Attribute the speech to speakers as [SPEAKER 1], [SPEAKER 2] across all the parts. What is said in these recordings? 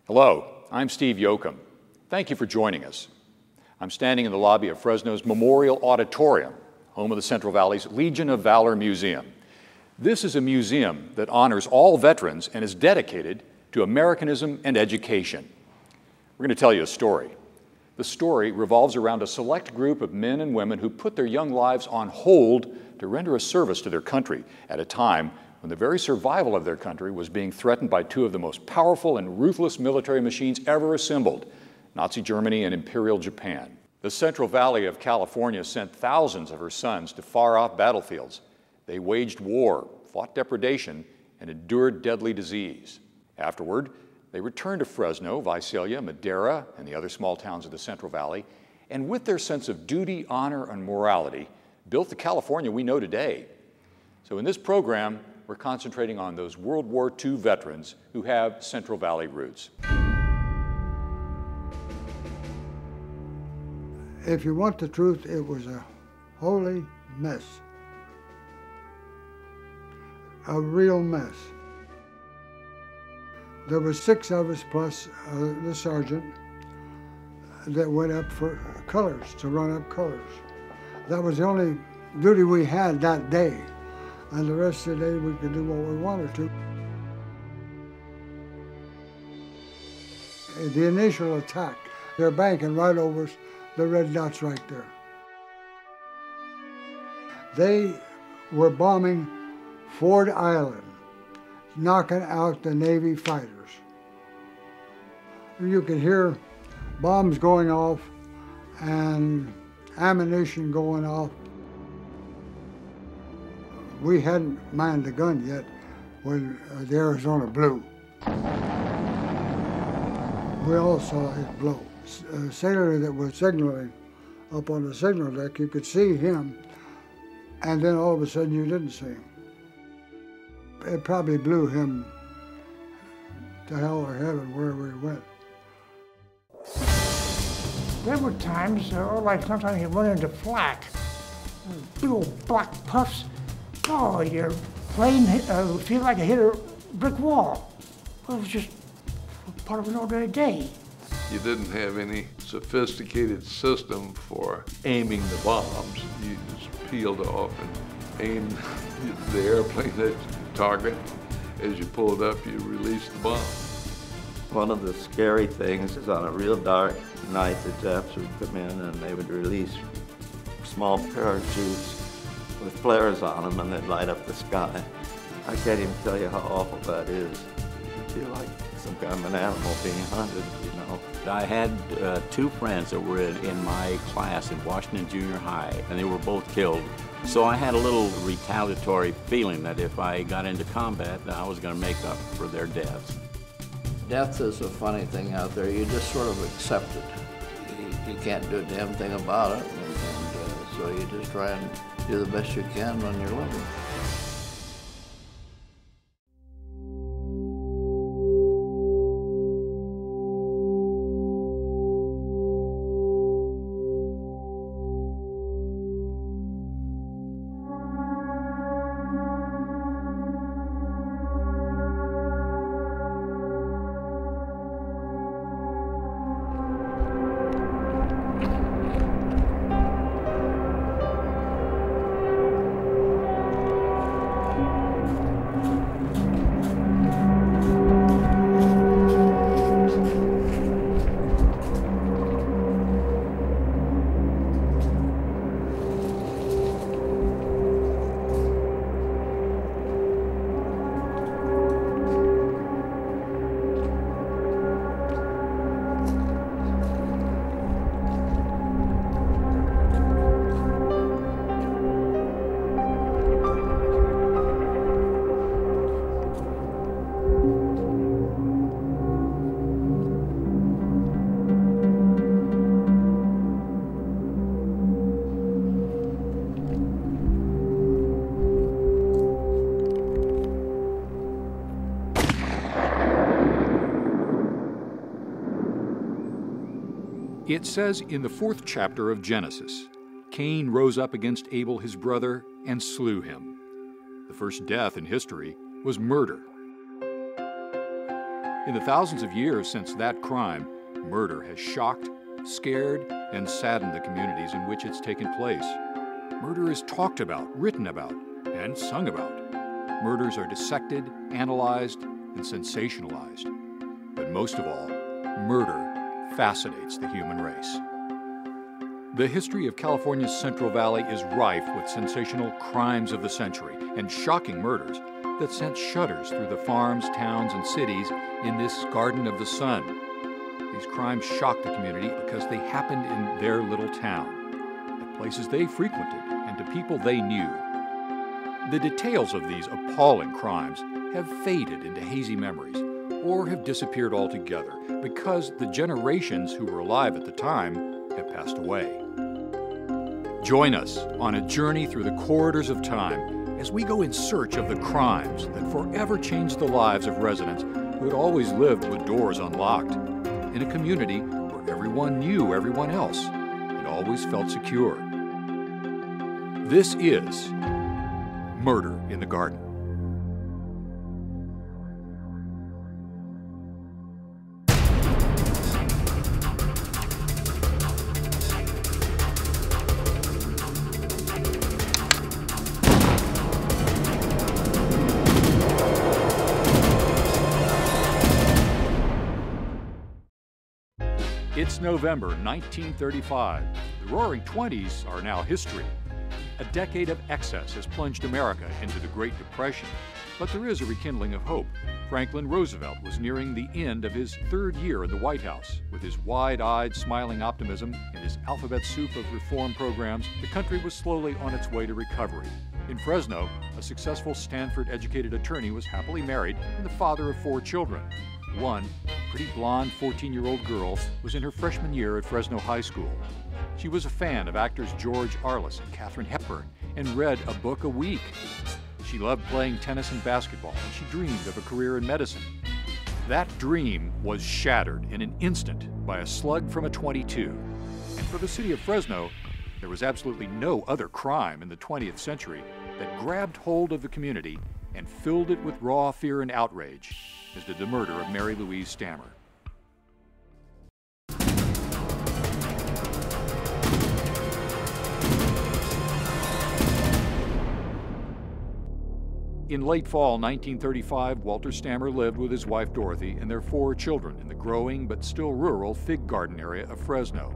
[SPEAKER 1] Hello, I'm Steve Yoakum. Thank you for joining us. I'm standing in the lobby of Fresno's Memorial Auditorium, home of the Central Valley's Legion of Valor Museum. This is a museum that honors all veterans and is dedicated to Americanism and education. We're going to tell you a story. The story revolves around a select group of men and women who put their young lives on hold to render a service to their country at a time when the very survival of their country was being threatened by two of the most powerful and ruthless military machines ever assembled, Nazi Germany and Imperial Japan. The Central Valley of California sent thousands of her sons to far-off battlefields. They waged war, fought depredation, and endured deadly disease. Afterward, they returned to Fresno, Visalia, Madera, and the other small towns of the Central Valley, and with their sense of duty, honor, and morality, built the California we know today. So in this program, we're concentrating on those World War II veterans who have Central Valley roots.
[SPEAKER 2] If you want the truth, it was a holy mess. A real mess. There were 6 of us plus the sergeant that went up for colors, to run up colors. That was the only duty we had that day. And the rest of the day we could do what we wanted to. The initial attack, they're banking right over us, the red dots right there. They were bombing Ford Island, knocking out the Navy fighters. You could hear bombs going off and ammunition going off. We hadn't manned the gun yet when the Arizona blew. We all saw it blow. A sailor that was signaling up on the signal deck, you could see him, and then all of a sudden you didn't see him. It probably blew him to hell or heaven wherever he went.
[SPEAKER 3] There were times, like sometimes you run into flak, big old black puffs. Oh, your plane feel like it hit a brick wall. Well, it was just part of an ordinary day.
[SPEAKER 4] You didn't have any sophisticated system for aiming the bombs. You just peeled off and aimed the airplane at the target. As you pulled up, you released the bomb.
[SPEAKER 5] One of the scary things is on a real dark night, the Japs would come in and they would release small parachutes with flares on them, and they'd light up the sky. I can't even tell you how awful that is. You feel like some kind of an animal being hunted, you know.
[SPEAKER 6] I had 2 friends that were in my class in Washington Junior High, and they were both killed. So I had a little retaliatory feeling that if I got into combat, I was going to make up for their deaths.
[SPEAKER 7] Death is a funny thing out there. You just sort of accept it. You can't do a damn thing about it, and so you just try and do the best you can when you're living.
[SPEAKER 1] It says in the 4th chapter of Genesis, Cain rose up against Abel his brother and slew him. The first death in history was murder. In the thousands of years since that crime, murder has shocked, scared, and saddened the communities in which it's taken place. Murder is talked about, written about, and sung about. Murders are dissected, analyzed, and sensationalized. But most of all, murder fascinates the human race. The history of California's Central Valley is rife with sensational crimes of the century and shocking murders that sent shudders through the farms, towns, and cities in this Garden of the Sun. These crimes shocked the community because they happened in their little town, at places they frequented, and to people they knew. The details of these appalling crimes have faded into hazy memories or have disappeared altogether because the generations who were alive at the time have passed away. Join us on a journey through the corridors of time as we go in search of the crimes that forever changed the lives of residents who had always lived with doors unlocked, in a community where everyone knew everyone else and always felt secure. This is Murder in the Garden. It's November 1935. The Roaring '20s are now history. A decade of excess has plunged America into the Great Depression, but there is a rekindling of hope. Franklin Roosevelt was nearing the end of his third year in the White House. With his wide-eyed, smiling optimism and his alphabet soup of reform programs, the country was slowly on its way to recovery. In Fresno, a successful Stanford-educated attorney was happily married and the father of 4 children. One, pretty blonde 14-year-old girl, was in her freshman year at Fresno High School. She was a fan of actors George Arliss and Katharine Hepburn and read a book a week. She loved playing tennis and basketball, and she dreamed of a career in medicine. That dream was shattered in an instant by a slug from a .22. And for the city of Fresno, there was absolutely no other crime in the 20th century that grabbed hold of the community and filled it with raw fear and outrage, as did the murder of Mary Louise Stammer. In late fall 1935, Walter Stammer lived with his wife Dorothy and their 4 children in the growing but still rural fig garden area of Fresno.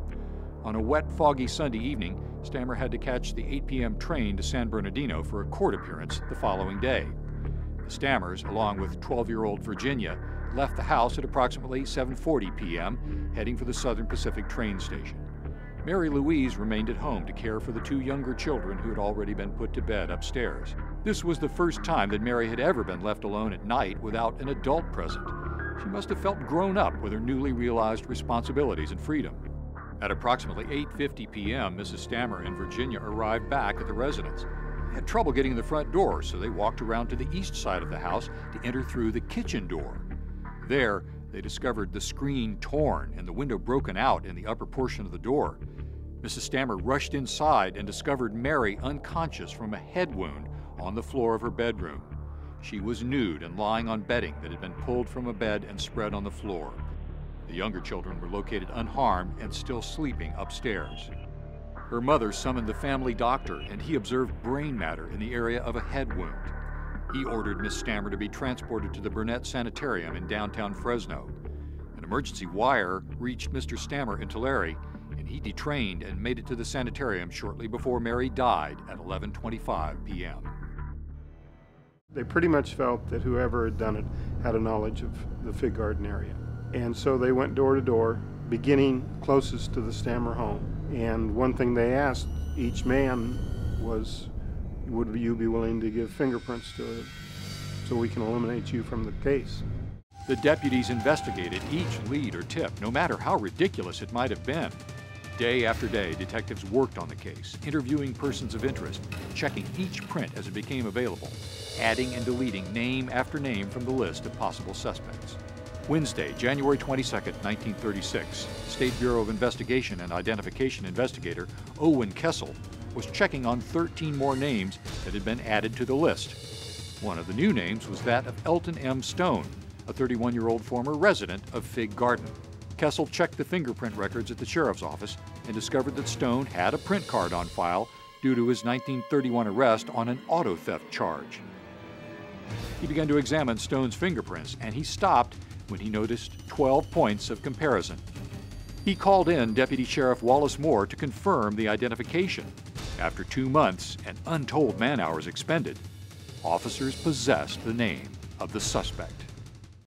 [SPEAKER 1] On a wet, foggy Sunday evening, Stammer had to catch the 8 p.m. train to San Bernardino for a court appearance the following day. The Stammers, along with 12-year-old Virginia, left the house at approximately 7:40 p.m., heading for the Southern Pacific train station. Mary Louise remained at home to care for the 2 younger children who had already been put to bed upstairs. This was the first time that Mary had ever been left alone at night without an adult present. She must have felt grown up with her newly realized responsibilities and freedom. At approximately 8:50 p.m., Mrs. Stammer and Virginia arrived back at the residence. They had trouble getting in the front door, so they walked around to the east side of the house to enter through the kitchen door. There, they discovered the screen torn and the window broken out in the upper portion of the door. Mrs. Stammer rushed inside and discovered Mary unconscious from a head wound on the floor of her bedroom. She was nude and lying on bedding that had been pulled from a bed and spread on the floor. The younger children were located unharmed and still sleeping upstairs. Her mother summoned the family doctor, and he observed brain matter in the area of a head wound. He ordered Miss Stammer to be transported to the Burnett Sanitarium in downtown Fresno. An emergency wire reached Mr. Stammer in Tulare, and he detrained and made it to the sanitarium shortly before Mary died at 11:25 p.m.
[SPEAKER 8] They pretty much felt that whoever had done it had a knowledge of the fig garden area. And so they went door to door, beginning closest to the Stammer home. And one thing they asked each man was, would you be willing to give fingerprints to it so we can eliminate you from the case?
[SPEAKER 1] The deputies investigated each lead or tip, no matter how ridiculous it might have been. Day after day, detectives worked on the case, interviewing persons of interest, checking each print as it became available, adding and deleting name after name from the list of possible suspects. Wednesday, January 22, 1936, State Bureau of Investigation and Identification investigator Owen Kessel was checking on 13 more names that had been added to the list. One of the new names was that of Elton M. Stone, a 31-year-old former resident of Fig Garden. Kessel checked the fingerprint records at the sheriff's office and discovered that Stone had a print card on file due to his 1931 arrest on an auto theft charge. He began to examine Stone's fingerprints, and he stopped when he noticed 12 points of comparison. He called in Deputy Sheriff Wallace Moore to confirm the identification. After 2 months and untold man-hours expended, officers possessed the name of the suspect.